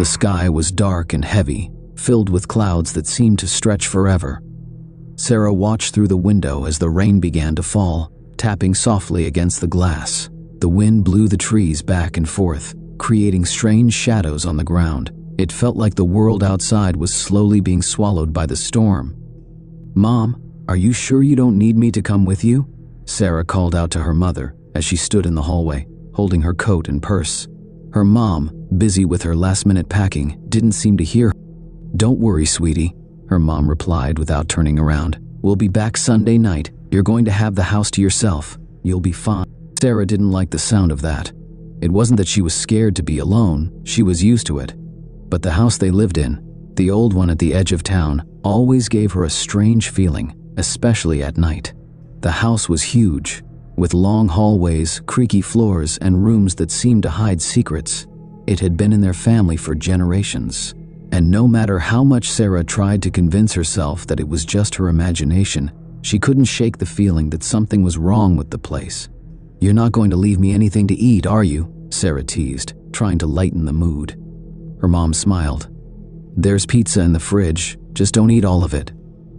sky was dark and heavy, filled with clouds that seemed to stretch forever. Sarah watched through the window as the rain began to fall, tapping softly against the glass. The wind blew the trees back and forth, creating strange shadows on the ground. It felt like the world outside was slowly being swallowed by the storm. "Mom, are you sure you don't need me to come with you?" Sarah called out to her mother as she stood in the hallway, holding her coat and purse. Her mom, busy with her last-minute packing, didn't seem to hear her. "Don't worry, sweetie," her mom replied without turning around. "We'll be back Sunday night. You're going to have the house to yourself. You'll be fine." Sarah didn't like the sound of that. It wasn't that she was scared to be alone, she was used to it. But the house they lived in, the old one at the edge of town, always gave her a strange feeling, especially at night. The house was huge, with long hallways, creaky floors, and rooms that seemed to hide secrets. It had been in their family for generations. And no matter how much Sarah tried to convince herself that it was just her imagination, she couldn't shake the feeling that something was wrong with the place. "You're not going to leave me anything to eat, are you?" Sarah teased, trying to lighten the mood. Her mom smiled. "There's pizza in the fridge, just don't eat all of it."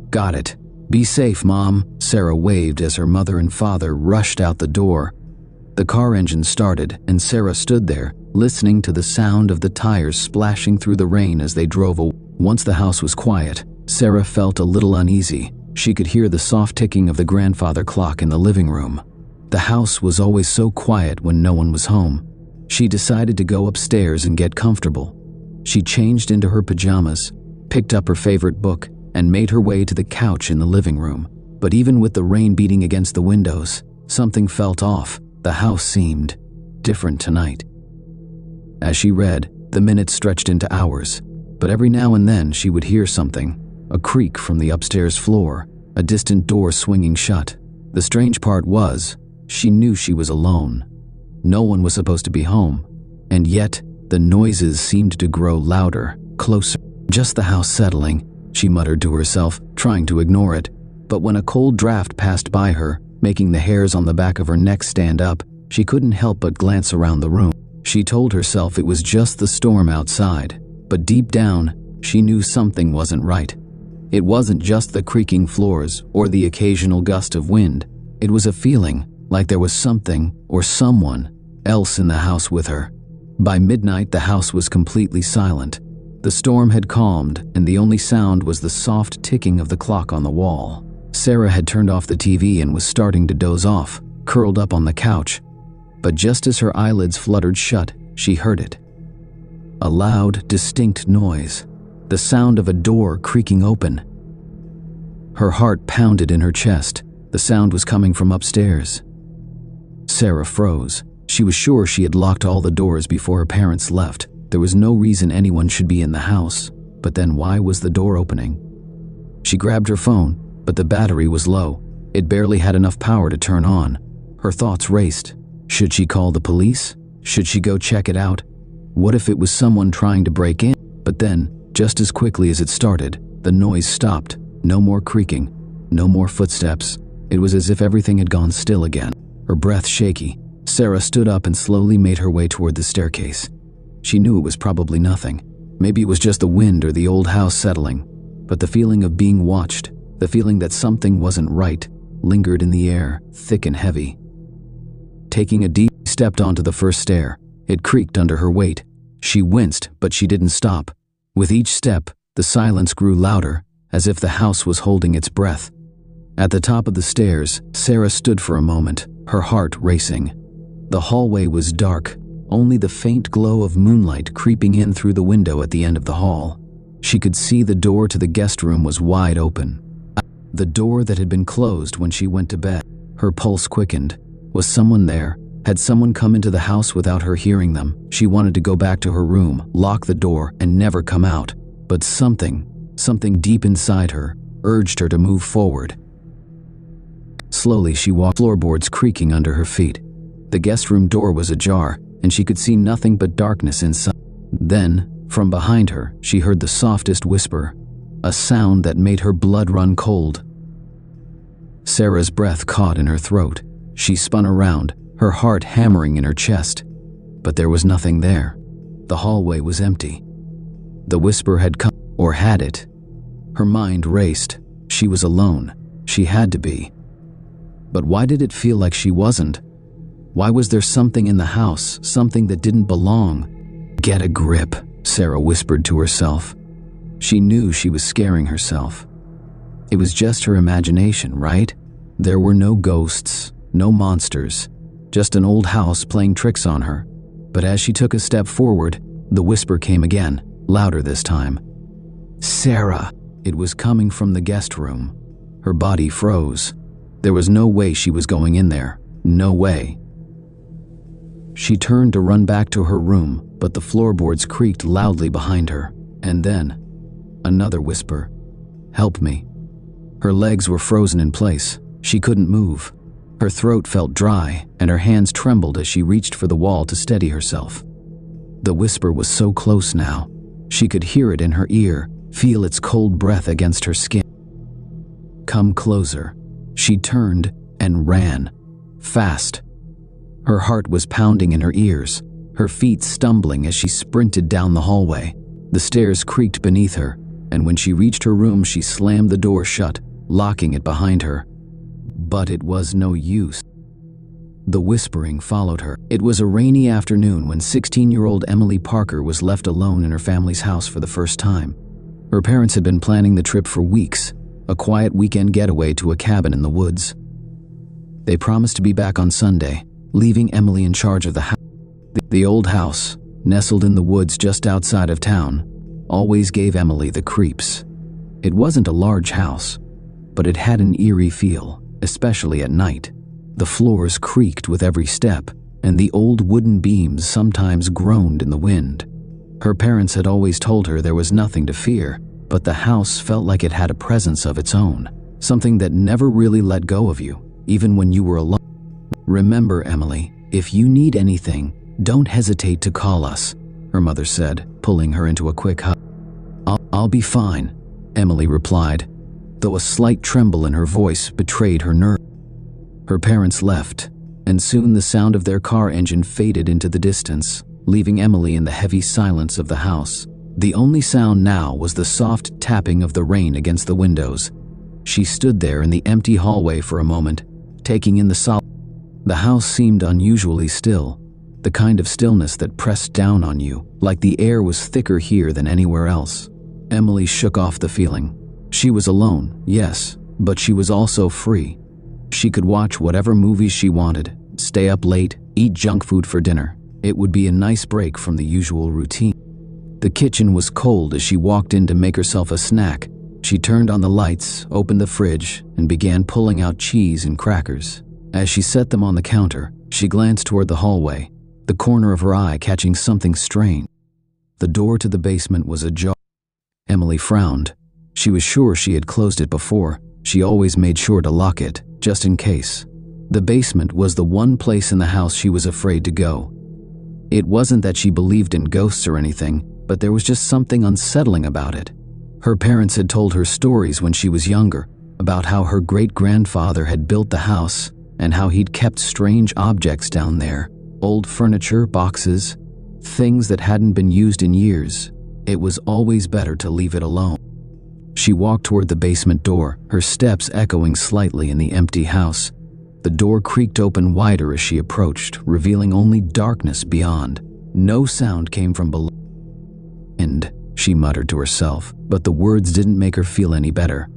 "Got it. Be safe, Mom," Sarah waved as her mother and father rushed out the door. The car engine started, and Sarah stood there, listening to the sound of the tires splashing through the rain as they drove away. Once the house was quiet, Sarah felt a little uneasy. She could hear the soft ticking of the grandfather clock in the living room. The house was always so quiet when no one was home. She decided to go upstairs and get comfortable. She changed into her pajamas, picked up her favorite book, and made her way to the couch in the living room. But even with the rain beating against the windows, something felt off. The house seemed different tonight. As she read, the minutes stretched into hours, but every now and then she would hear something, a creak from the upstairs floor, a distant door swinging shut. The strange part was, she knew she was alone. No one was supposed to be home, and yet the noises seemed to grow louder, closer. "Just the house settling," she muttered to herself, trying to ignore it. But when a cold draft passed by her, making the hairs on the back of her neck stand up, she couldn't help but glance around the room. She told herself it was just the storm outside, but deep down, she knew something wasn't right. It wasn't just the creaking floors or the occasional gust of wind. It was a feeling like there was something or someone else in the house with her. By midnight, the house was completely silent. The storm had calmed, and the only sound was the soft ticking of the clock on the wall. Sarah had turned off the TV and was starting to doze off, curled up on the couch. But just as her eyelids fluttered shut, she heard it. A loud, distinct noise, the sound of a door creaking open. Her heart pounded in her chest. The sound was coming from upstairs. Sarah froze. She was sure she had locked all the doors before her parents left. There was no reason anyone should be in the house, but then why was the door opening? She grabbed her phone, but the battery was low. It barely had enough power to turn on. Her thoughts raced. Should she call the police? Should she go check it out? What if it was someone trying to break in? But then, just as quickly as it started, the noise stopped. No more creaking, no more footsteps. It was as if everything had gone still again. Her breath shaky, Sarah stood up and slowly made her way toward the staircase. She knew it was probably nothing. Maybe it was just the wind or the old house settling. But the feeling of being watched, the feeling that something wasn't right, lingered in the air, thick and heavy. Taking a deep step onto the first stair, it creaked under her weight. She winced, but she didn't stop. With each step, the silence grew louder, as if the house was holding its breath. At the top of the stairs, Sarah stood for a moment, her heart racing. The hallway was dark, only the faint glow of moonlight creeping in through the window at the end of the hall. She could see the door to the guest room was wide open. The door that had been closed when she went to bed. Her pulse quickened. Was someone there? Had someone come into the house without her hearing them? She wanted to go back to her room, lock the door, and never come out. But something deep inside her, urged her to move forward. Slowly she walked, floorboards creaking under her feet. The guest room door was ajar, and she could see nothing but darkness inside. Then, from behind her, she heard the softest whisper, a sound that made her blood run cold. Sarah's breath caught in her throat. She spun around, her heart hammering in her chest. But there was nothing there. The hallway was empty. The whisper had come, or had it? Her mind raced. She was alone. She had to be. But why did it feel like she wasn't? Why was there something in the house, something that didn't belong? Get a grip, Sarah whispered to herself. She knew she was scaring herself. It was just her imagination, right? There were no ghosts, no monsters, just an old house playing tricks on her. But as she took a step forward, the whisper came again, louder this time. Sarah! It was coming from the guest room. Her body froze. There was no way she was going in there. No way. She turned to run back to her room, but the floorboards creaked loudly behind her. And then, another whisper. Help me. Her legs were frozen in place. She couldn't move. Her throat felt dry, and her hands trembled as she reached for the wall to steady herself. The whisper was so close now. She could hear it in her ear, feel its cold breath against her skin. Come closer. She turned and ran. Fast. Her heart was pounding in her ears, her feet stumbling as she sprinted down the hallway. The stairs creaked beneath her, and when she reached her room, she slammed the door shut, locking it behind her. But it was no use. The whispering followed her. It was a rainy afternoon when 16-year-old Emily Parker was left alone in her family's house for the first time. Her parents had been planning the trip for weeks, a quiet weekend getaway to a cabin in the woods. They promised to be back on Sunday, leaving Emily in charge of the house. The old house, nestled in the woods just outside of town, always gave Emily the creeps. It wasn't a large house, but it had an eerie feel, especially at night. The floors creaked with every step, and the old wooden beams sometimes groaned in the wind. Her parents had always told her there was nothing to fear, but the house felt like it had a presence of its own, something that never really let go of you, even when you were alone. Remember, Emily, if you need anything, don't hesitate to call us, her mother said, pulling her into a quick hug. I'll be fine, Emily replied, though a slight tremble in her voice betrayed her nerve. Her parents left, and soon the sound of their car engine faded into the distance, leaving Emily in the heavy silence of the house. The only sound now was the soft tapping of the rain against the windows. She stood there in the empty hallway for a moment, taking in the solitude. The house seemed unusually still, the kind of stillness that pressed down on you, like the air was thicker here than anywhere else. Emily shook off the feeling. She was alone, yes, but she was also free. She could watch whatever movies she wanted, stay up late, eat junk food for dinner. It would be a nice break from the usual routine. The kitchen was cold as she walked in to make herself a snack. She turned on the lights, opened the fridge, and began pulling out cheese and crackers. As she set them on the counter, she glanced toward the hallway, the corner of her eye catching something strange. The door to the basement was ajar. Emily frowned. She was sure she had closed it before. She always made sure to lock it, just in case. The basement was the one place in the house she was afraid to go. It wasn't that she believed in ghosts or anything, but there was just something unsettling about it. Her parents had told her stories when she was younger, about how her great-grandfather had built the house and how he'd kept strange objects down there, old furniture, boxes, things that hadn't been used in years. It was always better to leave it alone. She walked toward the basement door, her steps echoing slightly in the empty house. The door creaked open wider as she approached, revealing only darkness beyond. No sound came from below. "And," she muttered to herself, but the words didn't make her feel any better.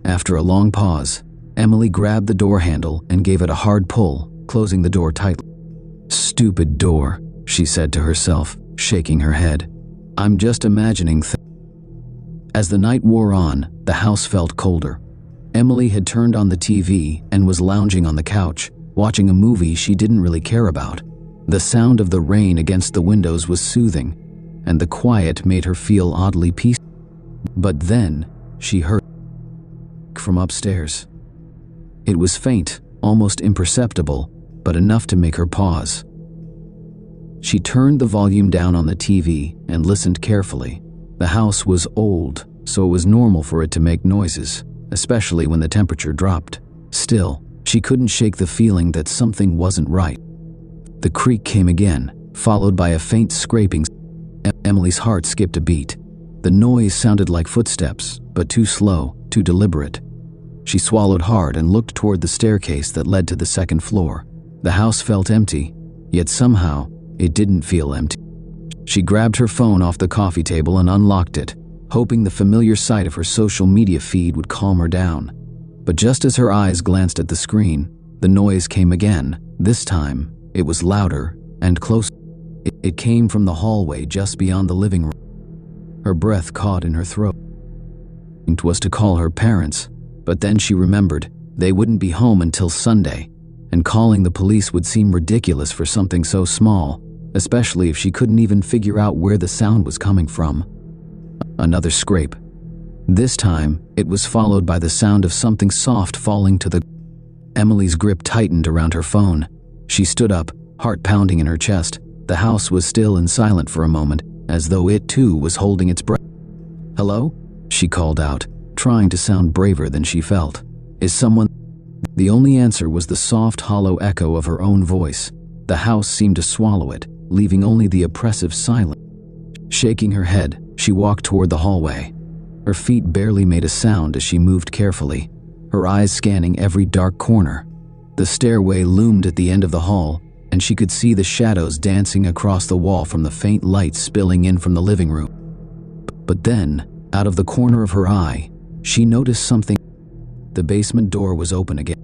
After a long pause, Emily grabbed the door handle and gave it a hard pull, closing the door tightly. "Stupid door," she said to herself, shaking her head. "I'm just imagining things." As the night wore on, the house felt colder. Emily had turned on the TV and was lounging on the couch, watching a movie she didn't really care about. The sound of the rain against the windows was soothing, and the quiet made her feel oddly peaceful. But then, she heard from upstairs. It was faint, almost imperceptible, but enough to make her pause. She turned the volume down on the TV and listened carefully. The house was old, so it was normal for it to make noises, especially when the temperature dropped. Still, she couldn't shake the feeling that something wasn't right. The creak came again, followed by a faint scraping. Emily's heart skipped a beat. The noise sounded like footsteps, but too slow, too deliberate. She swallowed hard and looked toward the staircase that led to the second floor. The house felt empty, yet somehow it didn't feel empty. She grabbed her phone off the coffee table and unlocked it, hoping the familiar sight of her social media feed would calm her down. But just as her eyes glanced at the screen, the noise came again. This time, it was louder and closer. It came from the hallway just beyond the living room. Her breath caught in her throat. It was to call her parents, but then she remembered they wouldn't be home until Sunday, and calling the police would seem ridiculous for something so small, especially if she couldn't even figure out where the sound was coming from. Another scrape. This time, it was followed by the sound of something soft falling to the ground. Emily's grip tightened around her phone. She stood up, heart pounding in her chest. The house was still and silent for a moment, as though it too was holding its breath. "Hello?" she called out, trying to sound braver than she felt. "Is someone?" The only answer was the soft, hollow echo of her own voice. The house seemed to swallow it, leaving only the oppressive silence. Shaking her head, she walked toward the hallway. Her feet barely made a sound as she moved carefully, her eyes scanning every dark corner. The stairway loomed at the end of the hall, and she could see the shadows dancing across the wall from the faint light spilling in from the living room. But then, out of the corner of her eye, she noticed something. The basement door was open again.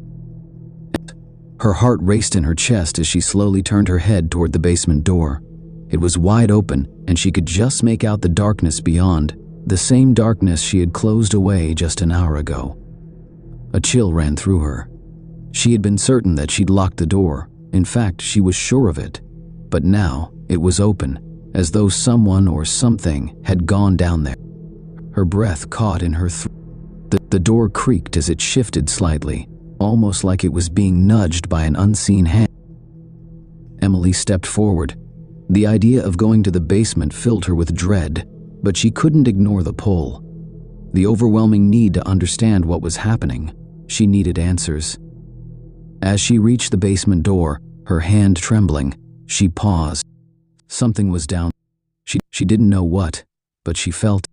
Her heart raced in her chest as she slowly turned her head toward the basement door. It was wide open, and she could just make out the darkness beyond, the same darkness she had closed away just an hour ago. A chill ran through her. She had been certain that she'd locked the door. In fact, she was sure of it. But now, it was open, as though someone or something had gone down there. Her breath caught in her throat. The door creaked as it shifted slightly, almost like it was being nudged by an unseen hand. Emily stepped forward. The idea of going to the basement filled her with dread, but she couldn't ignore the pull. The overwhelming need to understand what was happening. She needed answers. As she reached the basement door, her hand trembling, she paused. Something was down. She didn't know what, but she felt.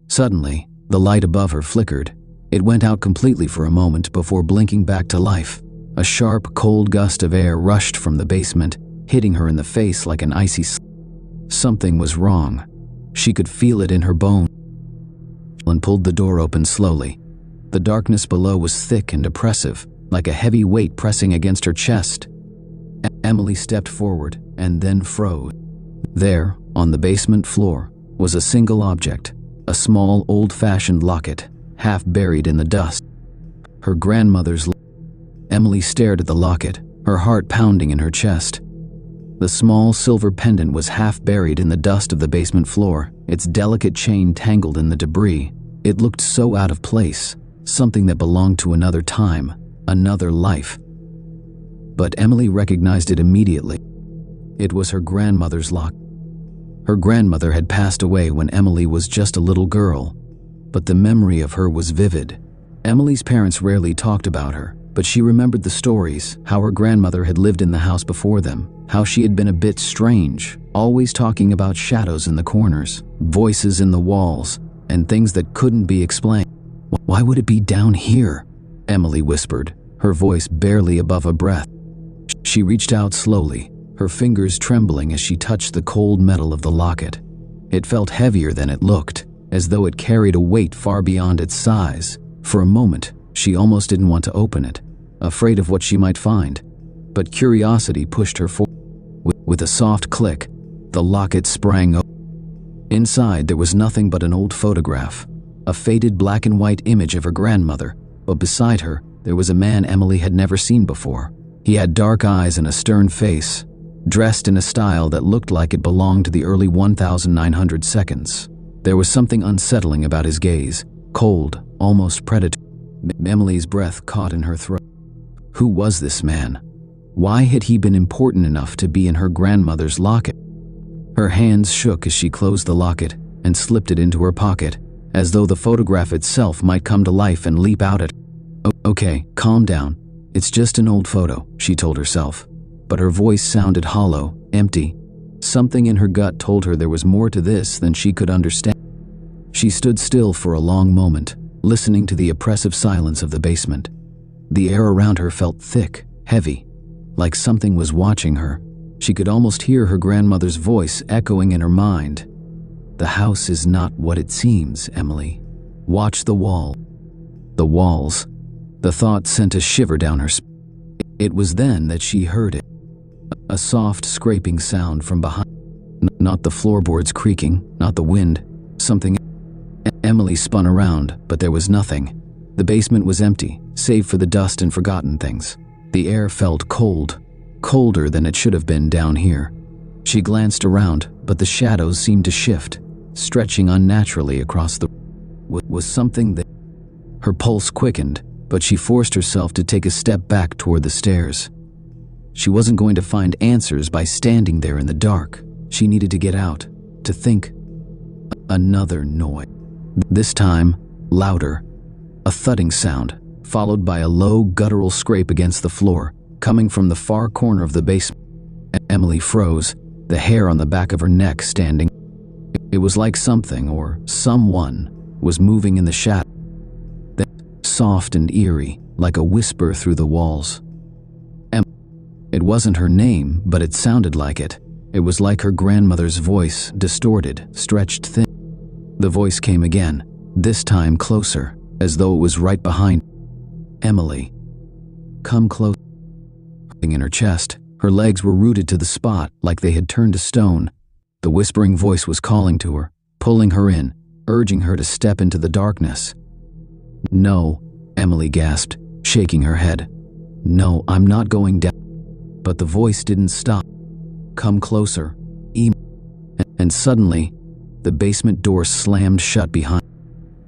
Suddenly, the light above her flickered. It went out completely for a moment before blinking back to life. A sharp, cold gust of air rushed from the basement, hitting her in the face like an icy Something was wrong. She could feel it in her bones. And pulled the door open slowly. The darkness below was thick and oppressive, like a heavy weight pressing against her chest. Emily stepped forward and then froze. There, on the basement floor, was a single object, a small, old-fashioned locket, half buried in the dust. Her grandmother's. Emily stared at the locket, her heart pounding in her chest. The small silver pendant was half buried in the dust of the basement floor, its delicate chain tangled in the debris. It looked so out of place, something that belonged to another time, another life. But Emily recognized it immediately. It was her grandmother's locket. Her grandmother had passed away when Emily was just a little girl, but the memory of her was vivid. Emily's parents rarely talked about her, but she remembered the stories, how her grandmother had lived in the house before them, how she had been a bit strange, always talking about shadows in the corners, voices in the walls, and things that couldn't be explained. "Why would it be down here?" Emily whispered, her voice barely above a breath. She reached out slowly, her fingers trembling as she touched the cold metal of the locket. It felt heavier than it looked, as though it carried a weight far beyond its size. For a moment, she almost didn't want to open it, afraid of what she might find. But curiosity pushed her forward. With a soft click, the locket sprang open. Inside, there was nothing but an old photograph, a faded black and white image of her grandmother, but beside her, there was a man Emily had never seen before. He had dark eyes and a stern face, dressed in a style that looked like it belonged to the early 1900 seconds. There was something unsettling about his gaze, cold, almost predatory. Emily's breath caught in her throat. Who was this man? Why had he been important enough to be in her grandmother's locket? Her hands shook as she closed the locket and slipped it into her pocket, as though the photograph itself might come to life and leap out at her. "Okay, calm down. It's just an old photo," she told herself. But her voice sounded hollow, empty. Something in her gut told her there was more to this than she could understand. She stood still for a long moment, listening to the oppressive silence of the basement. The air around her felt thick, heavy, like something was watching her. She could almost hear her grandmother's voice echoing in her mind. "The house is not what it seems, Emily. Watch the wall." The walls. The thought sent a shiver down her spine. It was then that she heard it. A soft scraping sound from behind. Not the floorboards creaking, not the wind. Something. Emily spun around, but there was nothing. The basement was empty, save for the dust and forgotten things. The air felt cold, colder than it should have been down here. She glanced around, but the shadows seemed to shift, stretching unnaturally across the room. Was something that... Her pulse quickened, but she forced herself to take a step back toward the stairs. She wasn't going to find answers by standing there in the dark. She needed to get out, to think. Another noise. This time, louder. A thudding sound, followed by a low, guttural scrape against the floor, coming from the far corner of the basement. Emily froze, the hair on the back of her neck standing. It was like something, or someone, was moving in the shadow. Then, soft and eerie, like a whisper through the walls. It wasn't her name, but it sounded like it. It was like her grandmother's voice, distorted, stretched thin. The voice came again, this time closer, as though it was right behind. "Emily, come close." In her chest, her legs were rooted to the spot like they had turned to stone. The whispering voice was calling to her, pulling her in, urging her to step into the darkness. "No," Emily gasped, shaking her head. "No, I'm not going down." But the voice didn't stop. "Come closer, And suddenly, the basement door slammed shut behind.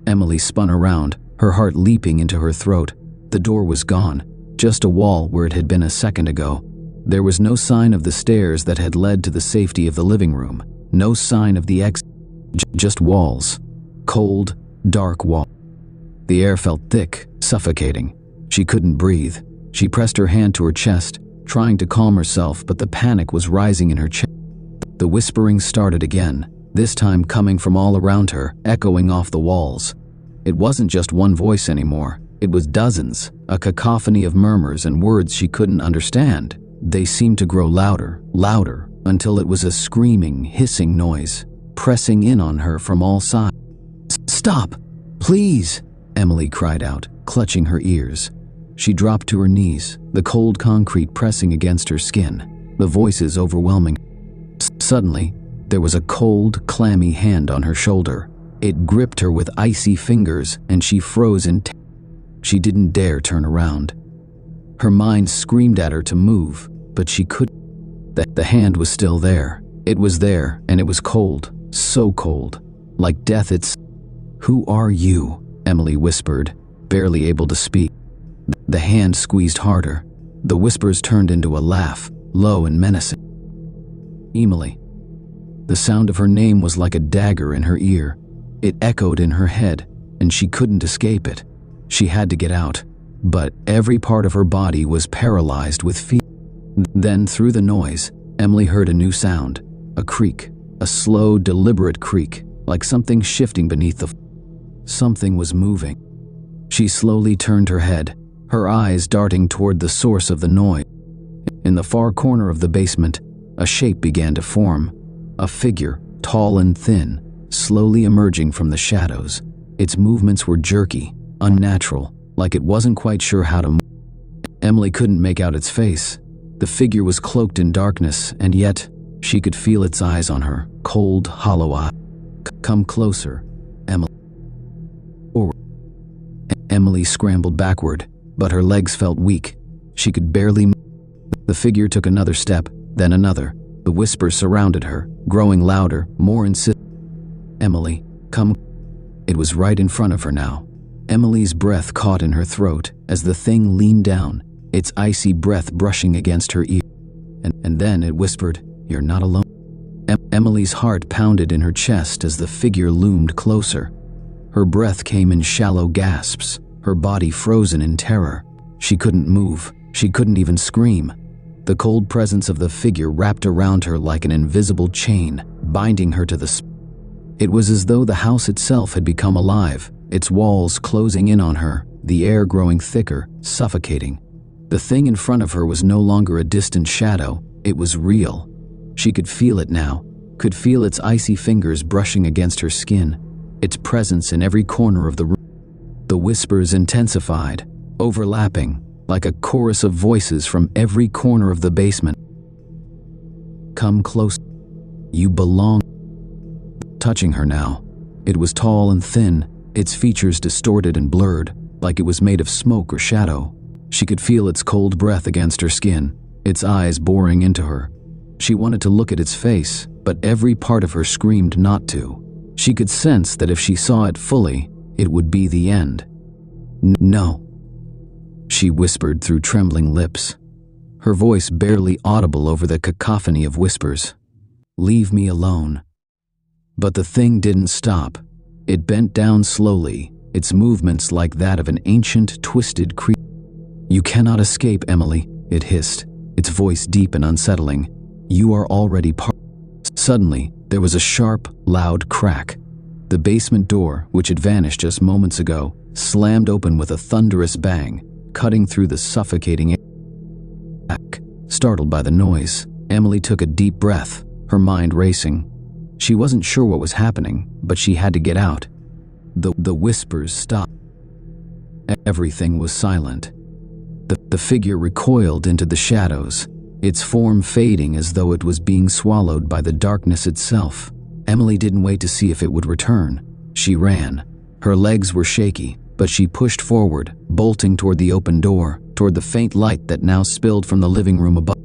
Emily spun around, her heart leaping into her throat. The door was gone, just a wall where it had been a second ago. There was no sign of the stairs that had led to the safety of the living room, no sign of the exit, just walls. Cold, dark wall. The air felt thick, suffocating. She couldn't breathe. She pressed her hand to her chest, trying to calm herself, but the panic was rising in her chest. The whispering started again, this time coming from all around her, echoing off the walls. It wasn't just one voice anymore. It was dozens, a cacophony of murmurs and words she couldn't understand. They seemed to grow louder, louder, until it was a screaming, hissing noise, pressing in on her from all sides. "Stop! Please!" Emily cried out, clutching her ears. She dropped to her knees, the cold concrete pressing against her skin, the voices overwhelming. Suddenly, there was a cold, clammy hand on her shoulder. It gripped her with icy fingers, and she froze in terror. She didn't dare turn around. Her mind screamed at her to move, but she couldn't. The hand was still there. It was there, and it was cold, so cold, like death itself. "Who are you?" Emily whispered, barely able to speak. The hand squeezed harder. The whispers turned into a laugh, low and menacing. "Emily." The sound of her name was like a dagger in her ear. It echoed in her head, and she couldn't escape it. She had to get out, but every part of her body was paralyzed with fear. Then, through the noise, Emily heard a new sound, a creak, a slow, deliberate creak, like something shifting beneath the floor. Something was moving. She slowly turned her head, her eyes darting toward the source of the noise. In the far corner of the basement, a shape began to form, a figure, tall and thin, slowly emerging from the shadows. Its movements were jerky, unnatural, like it wasn't quite sure how to move. Emily couldn't make out its face. The figure was cloaked in darkness, and yet she could feel its eyes on her, cold, hollow eyes. "Come closer, Emily." Forward. Emily scrambled backward, but her legs felt weak. She could barely move. The figure took another step, then another. The whispers surrounded her, growing louder, more insistent. "Emily, come." It was right in front of her now. Emily's breath caught in her throat as the thing leaned down, its icy breath brushing against her ear. And then it whispered, "You're not alone." Emily's heart pounded in her chest as the figure loomed closer. Her breath came in shallow gasps, her body frozen in terror. She couldn't move. She couldn't even scream. The cold presence of the figure wrapped around her like an invisible chain, binding her to the spot. It was as though the house itself had become alive, its walls closing in on her, the air growing thicker, suffocating. The thing in front of her was no longer a distant shadow, it was real. She could feel it now, could feel its icy fingers brushing against her skin, its presence in every corner of the room. The whispers intensified, overlapping, like a chorus of voices from every corner of the basement. "Come close. You belong." Touching her now. It was tall and thin, its features distorted and blurred, like it was made of smoke or shadow. She could feel its cold breath against her skin, its eyes boring into her. She wanted to look at its face, but every part of her screamed not to. She could sense that if she saw it fully, it would be the end. "No," she whispered through trembling lips, her voice barely audible over the cacophony of whispers. "Leave me alone." But the thing didn't stop. It bent down slowly, its movements like that of an ancient, twisted creature. "You cannot escape, Emily," it hissed, its voice deep and unsettling. "You are already part." Suddenly, there was a sharp, loud crack. The basement door, which had vanished just moments ago, slammed open with a thunderous bang, cutting through the suffocating air. Startled by the noise, Emily took a deep breath, her mind racing. She wasn't sure what was happening, but she had to get out. The whispers stopped. Everything was silent. The figure recoiled into the shadows, its form fading as though it was being swallowed by the darkness itself. Emily didn't wait to see if it would return. She ran. Her legs were shaky, but she pushed forward, bolting toward the open door, toward the faint light that now spilled from the living room above.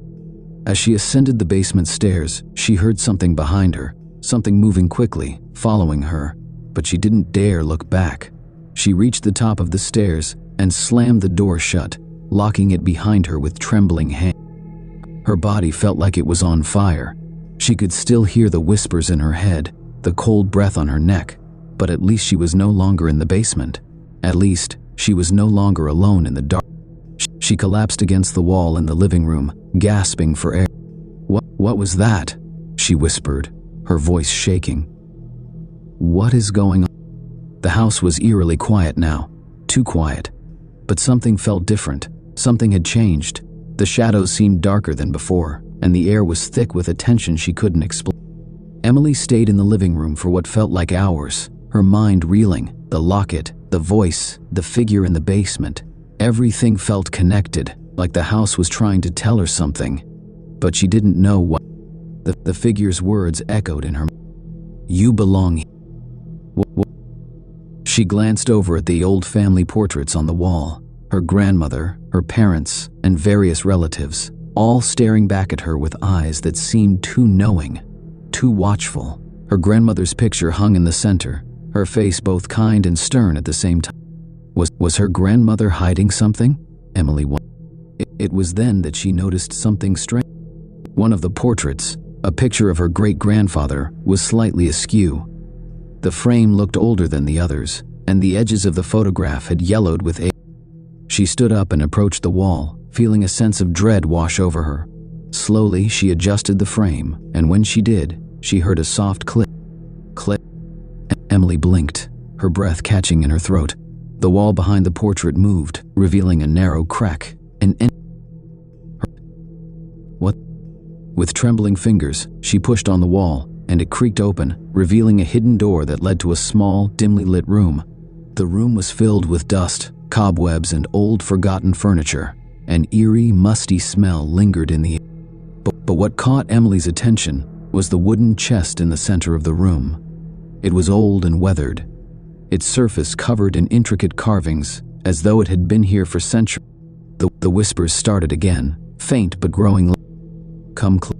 As she ascended the basement stairs, she heard something behind her, something moving quickly, following her, but she didn't dare look back. She reached the top of the stairs and slammed the door shut, locking it behind her with trembling hands. Her body felt like it was on fire. She could still hear the whispers in her head, the cold breath on her neck, but at least she was no longer in the basement. At least, she was no longer alone in the dark. She collapsed against the wall in the living room, gasping for air. What was that?" she whispered, her voice shaking. "What is going on?" The house was eerily quiet now, too quiet. But something felt different. Something had changed. The shadows seemed darker than before, and the air was thick with a tension she couldn't explain. Emily stayed in the living room for what felt like hours, her mind reeling, the locket, the voice, the figure in the basement. Everything felt connected, like the house was trying to tell her something. But she didn't know what. The figure's words echoed in her mind. "You belong here." She glanced over at the old family portraits on the wall. Her grandmother, her parents, and various relatives, all staring back at her with eyes that seemed too knowing, too watchful. Her grandmother's picture hung in the center, her face both kind and stern at the same time. Was her grandmother hiding something? Emily wondered. It was then that she noticed something strange. One of the portraits, a picture of her great-grandfather, was slightly askew. The frame looked older than the others, and the edges of the photograph had yellowed with age. She stood up and approached the wall, feeling a sense of dread wash over her. Slowly, she adjusted the frame, and when she did, she heard a soft click. Click. Emily blinked, her breath catching in her throat. The wall behind the portrait moved, revealing a narrow crack. What? With trembling fingers, she pushed on the wall, and it creaked open, revealing a hidden door that led to a small, dimly lit room. The room was filled with dust, cobwebs, and old, forgotten furniture. An eerie, musty smell lingered in the air. But what caught Emily's attention was the wooden chest in the center of the room. It was old and weathered, its surface covered in intricate carvings, as though it had been here for centuries. The whispers started again, faint but growing. "Come close."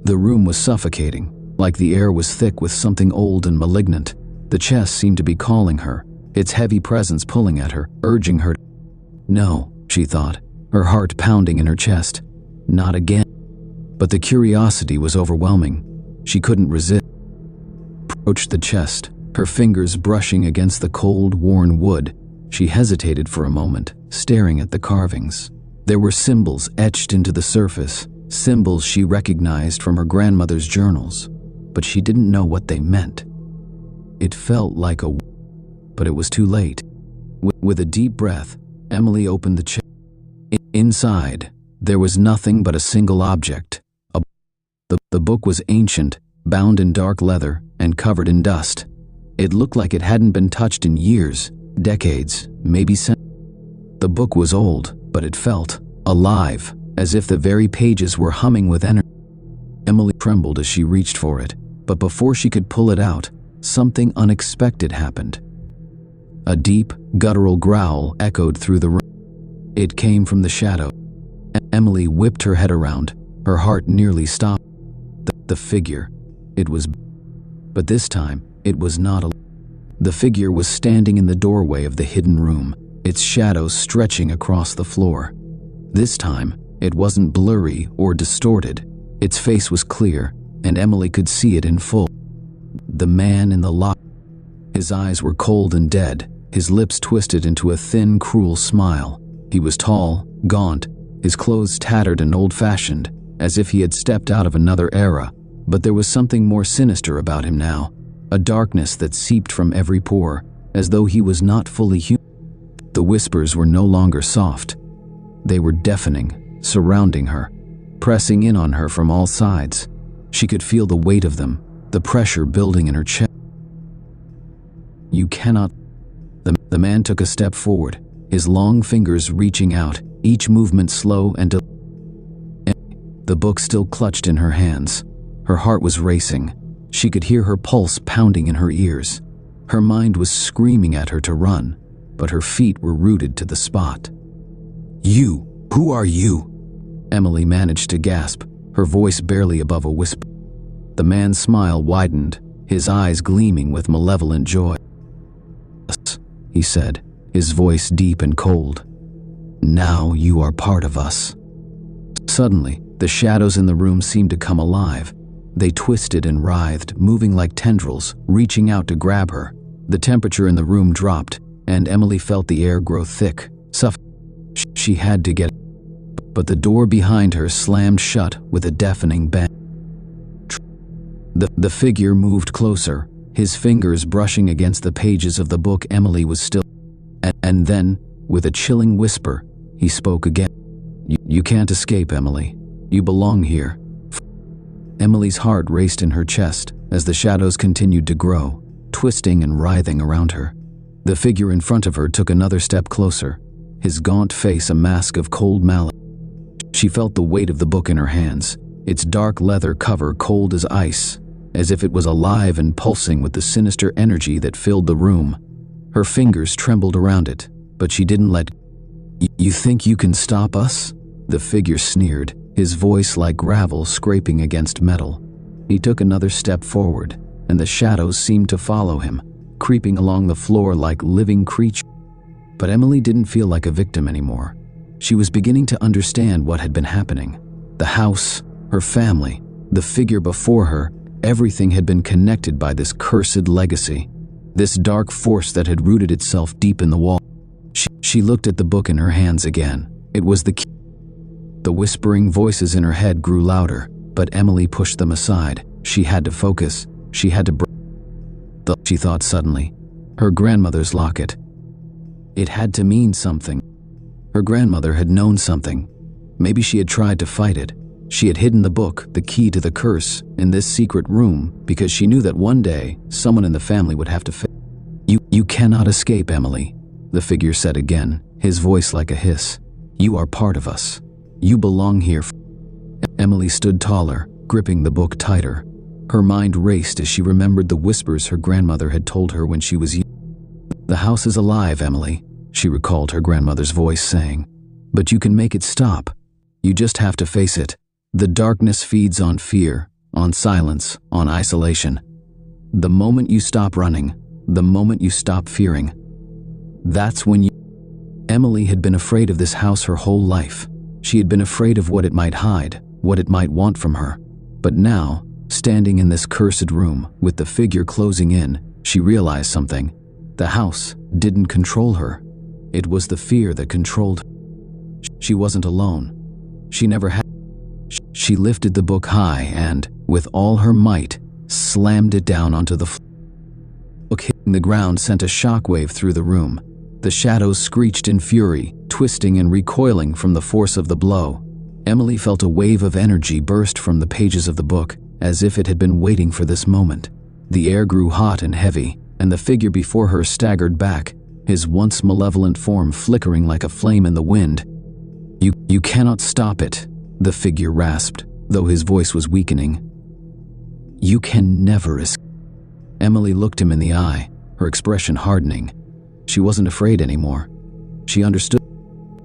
The room was suffocating, like the air was thick with something old and malignant. The chest seemed to be calling her, its heavy presence pulling at her, urging her. No, she thought, her heart pounding in her chest. Not again. But the curiosity was overwhelming. She couldn't resist. Approached the chest, her fingers brushing against the cold, worn wood. She hesitated for a moment, staring at the carvings. There were symbols etched into the surface, symbols she recognized from her grandmother's journals, but she didn't know what they meant. It felt like but it was too late. With a deep breath, Emily opened the chest. Inside, there was nothing but a single object. The book was ancient, bound in dark leather, and covered in dust. It looked like it hadn't been touched in years, decades, maybe centuries. The book was old, but it felt alive, as if the very pages were humming with energy. Emily trembled as she reached for it, but before she could pull it out, something unexpected happened. A deep, guttural growl echoed through the room. It came from the shadow. Emily whipped her head around, her heart nearly stopped. The figure, it was, but this time, it was not. The figure was standing in the doorway of the hidden room, its shadow stretching across the floor. This time, it wasn't blurry or distorted. Its face was clear, and Emily could see it in full. The man in the lock. His eyes were cold and dead, his lips twisted into a thin, cruel smile. He was tall, gaunt, his clothes tattered and old-fashioned, as if he had stepped out of another era. But there was something more sinister about him now, a darkness that seeped from every pore, as though he was not fully human. The whispers were no longer soft. They were deafening, surrounding her, pressing in on her from all sides. She could feel the weight of them, the pressure building in her chest. "You cannot." The man took a step forward, his long fingers reaching out, each movement slow and the book still clutched in her hands. Her heart was racing. She could hear her pulse pounding in her ears. Her mind was screaming at her to run, but her feet were rooted to the spot. "You! Who are you?" Emily managed to gasp, her voice barely above a whisper. The man's smile widened, his eyes gleaming with malevolent joy. "Us," he said, his voice deep and cold. "Now you are part of us." Suddenly, the shadows in the room seemed to come alive. They twisted and writhed, moving like tendrils, reaching out to grab her. The temperature in the room dropped, and Emily felt the air grow thick, She had to get it. But the door behind her slammed shut with a deafening bang. The figure moved closer, his fingers brushing against the pages of the book. Emily was still. And then, with a chilling whisper, he spoke again. You can't escape, Emily. You belong here." Emily's heart raced in her chest as the shadows continued to grow, twisting and writhing around her. The figure in front of her took another step closer, his gaunt face a mask of cold malice. She felt the weight of the book in her hands, its dark leather cover cold as ice, as if it was alive and pulsing with the sinister energy that filled the room. Her fingers trembled around it, but she didn't let go. "You think you can stop us?" The figure sneered, his voice like gravel scraping against metal. He took another step forward, and the shadows seemed to follow him, creeping along the floor like living creatures. But Emily didn't feel like a victim anymore. She was beginning to understand what had been happening. The house, her family, the figure before her, everything had been connected by this cursed legacy, this dark force that had rooted itself deep in the wall. She looked at the book in her hands again. It was the key. The whispering voices in her head grew louder, but Emily pushed them aside. She had to focus. She had to she thought suddenly. Her grandmother's locket. It had to mean something. Her grandmother had known something. Maybe she had tried to fight it. She had hidden the book, the key to the curse, in this secret room because she knew that one day someone in the family would have to face. You cannot escape, Emily," the figure said again, his voice like a hiss. "You are part of us. You belong here." Emily stood taller, gripping the book tighter. Her mind raced as she remembered the whispers her grandmother had told her when she was young. "The house is alive, Emily," she recalled her grandmother's voice saying. "But you can make it stop. You just have to face it. The darkness feeds on fear, on silence, on isolation. The moment you stop running, the moment you stop fearing, that's when you..." Emily had been afraid of this house her whole life. She had been afraid of what it might hide, what it might want from her. But now, standing in this cursed room, with the figure closing in, she realized something. The house didn't control her. It was the fear that controlled her. She wasn't alone. She never had. She lifted the book high and, with all her might, slammed it down onto the floor. The book hitting the ground sent a shockwave through the room. The shadows screeched in fury, twisting and recoiling from the force of the blow. Emily felt a wave of energy burst from the pages of the book, as if it had been waiting for this moment. The air grew hot and heavy, and the figure before her staggered back, his once malevolent form flickering like a flame in the wind. You cannot stop it," the figure rasped, though his voice was weakening. "You can never escape." Emily looked him in the eye, her expression hardening. She wasn't afraid anymore. She understood.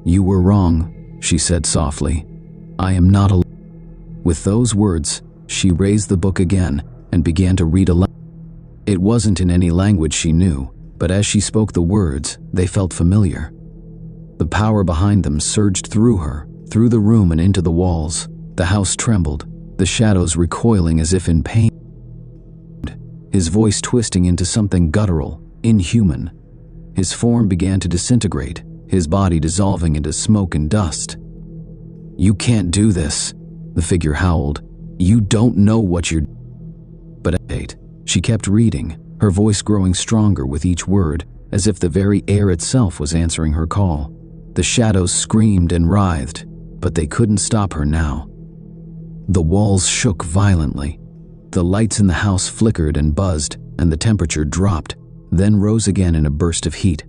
"You were wrong," she said softly. "I am not alone." With those words, she raised the book again and began to read aloud. It wasn't in any language she knew, but as she spoke the words, they felt familiar. The power behind them surged through her, through the room and into the walls. The house trembled, the shadows recoiling as if in pain. His voice twisting into something guttural, inhuman. His form began to disintegrate, his body dissolving into smoke and dust. "You can't do this," the figure howled. "You don't know what you're..." But she kept reading, her voice growing stronger with each word, as if the very air itself was answering her call. The shadows screamed and writhed, but they couldn't stop her now. The walls shook violently. The lights in the house flickered and buzzed, and the temperature dropped, then rose again in a burst of heat.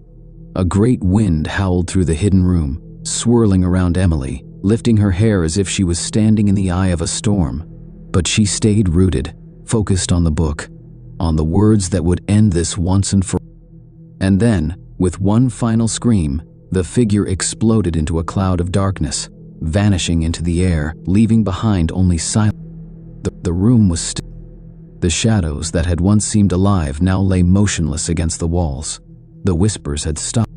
A great wind howled through the hidden room, swirling around Emily, lifting her hair as if she was standing in the eye of a storm. But she stayed rooted, focused on the book, on the words that would end this once and for all. And then, with one final scream, the figure exploded into a cloud of darkness, vanishing into the air, leaving behind only silence. The room was still. The shadows that had once seemed alive now lay motionless against the walls. The whispers had stopped.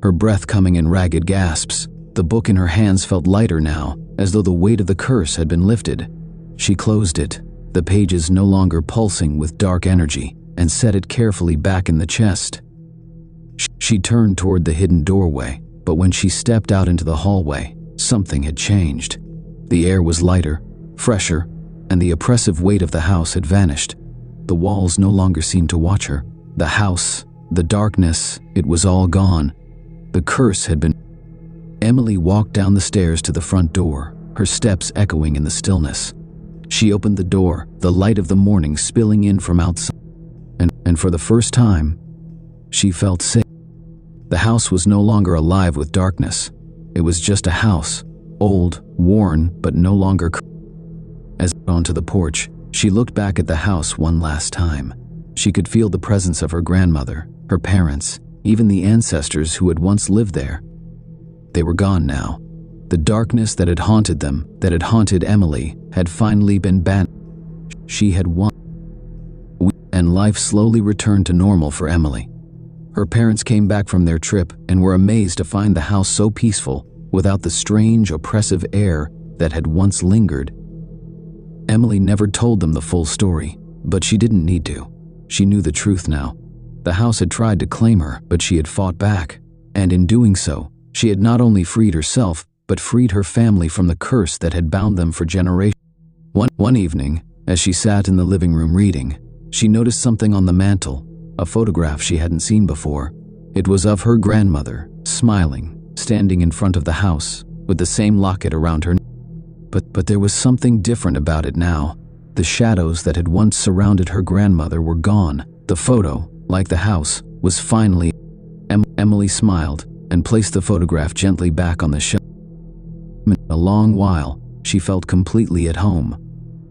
Her breath coming in ragged gasps, the book in her hands felt lighter now, as though the weight of the curse had been lifted. She closed it, the pages no longer pulsing with dark energy, and set it carefully back in the chest. She turned toward the hidden doorway, but when she stepped out into the hallway, something had changed. The air was lighter, fresher, and the oppressive weight of the house had vanished. The walls no longer seemed to watch her. The house, the darkness, it was all gone. The curse had been... Emily walked down the stairs to the front door, her steps echoing in the stillness. She opened the door, the light of the morning spilling in from outside. And for the first time, she felt safe. The house was no longer alive with darkness. It was just a house, old, worn, but no longer... As onto the porch, she looked back at the house one last time. She could feel the presence of her grandmother, her parents, even the ancestors who had once lived there. They were gone now. The darkness that had haunted them, that had haunted Emily, had finally been banished. She had won. And life slowly returned to normal for Emily. Her parents came back from their trip and were amazed to find the house so peaceful, without the strange, oppressive air that had once lingered. Emily never told them the full story, but she didn't need to. She knew the truth now. The house had tried to claim her, but she had fought back, and in doing so, she had not only freed herself, but freed her family from the curse that had bound them for generations. One evening, as she sat in the living room reading, she noticed something on the mantel, a photograph she hadn't seen before. It was of her grandmother, smiling, standing in front of the house, with the same locket around her neck. But there was something different about it now. The shadows that had once surrounded her grandmother were gone. The photo, like the house, was finally... Emily smiled and placed the photograph gently back on the shelf. In a long while, she felt completely at home.